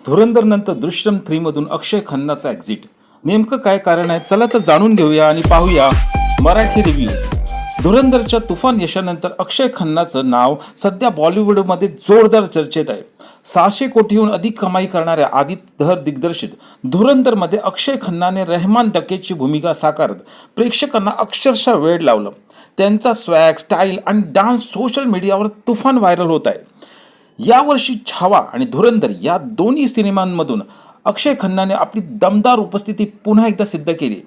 धुरंधर नंतर दृश्यम 3 मधून अक्षय खन्नाचा एक्झिट. नेमकं काय कारण आहे, चला तर जाणून घेऊया आणि पाहूया मराठी रिव्ह्यूज. धुरंधरच्या तुफान यशानंतर अक्षय खन्नाचं नाव सध्या बॉलिवूडमध्ये जोरदार चर्चेत आहे. 600 कोटीहून अधिक कमाई करणाऱ्या आदित्य धर दिग्दर्शित धुरंधरमध्ये अक्षय खन्नाने रहमान डकेची भूमिका साकारत प्रेक्षकांना अक्षरशः वेड लावलं. त्यांचा स्वॅग, स्टाईल आणि डान्स सोशल मीडियावर तुफान व्हायरल होत आहे. यावर्षी छावा आणि धुरंधर या दोन्ही सिनेमांमधून अक्षय खन्नाने आपली दमदार उपस्थिती पुन्हा एकदा सिद्ध केली.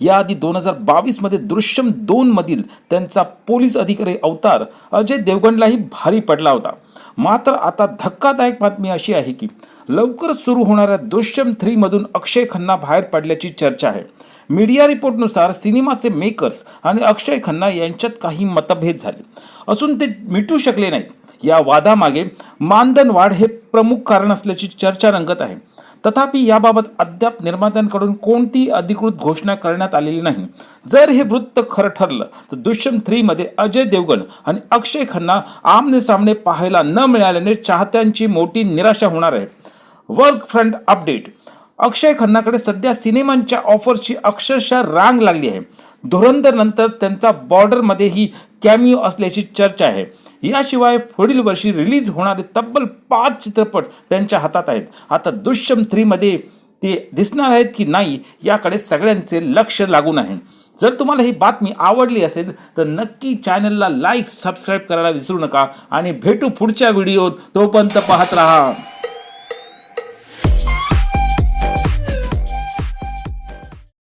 याआधी 2022 मध्ये दृश्यम 2 मधील त्यांचा पोलीस अधिकारी अवतार अजय देवगणलाही भारी पडला होता. मात्र आता धक्कादायक बातमी अशी आहे की लवकरच सुरू होणाऱ्या दृश्यम 3 मधून अक्षय खन्ना बाहेर पडल्याची चर्चा आहे. मीडिया रिपोर्टनुसार सिनेमाचे मेकर्स आणि अक्षय खन्ना यांच्यात काही मतभेद झाले असून ते मिटू शकले नाहीत. या वादामागे मानधन वाढ हे प्रमुख कारण असल्याची चर्चा रंगत आहे. तथापि याबाबत अद्याप निर्मात्यांकडून कोणतीही अधिकृत घोषणा करण्यात आलेली नाही. जर हे वृत्त खरं ठरलं तर दृश्यम 3 मध्ये अजय देवगण आणि अक्षय खन्ना आमने सामने पाहायला न मिळाल्याने चाहत्यांची मोठी निराशा होणार आहे. Work front update. अक्षय खन्नाकडे सध्या सिनेमांच्या ऑफरची अक्षरशः रांग लागली आहे. धुरंधर नंतर त्यांचा बॉर्डरमध्येही कॅमिओ असल्याची चर्चा आहे. याशिवाय पुढील वर्षी रिलीज होणारे तब्बल 5 चित्रपट त्यांच्या हातात आहेत. आता दृश्यम 3 मध्ये ते दिसणार आहेत की नाही याकडे सगळ्यांचे लक्ष लागून आहे. जर तुम्हाला ही बातमी आवडली असेल तर नक्की चॅनलला लाईक, सबस्क्राईब करायला विसरू नका आणि भेटू पुढच्या व्हिडिओत. तोपर्यंत पाहत राहा.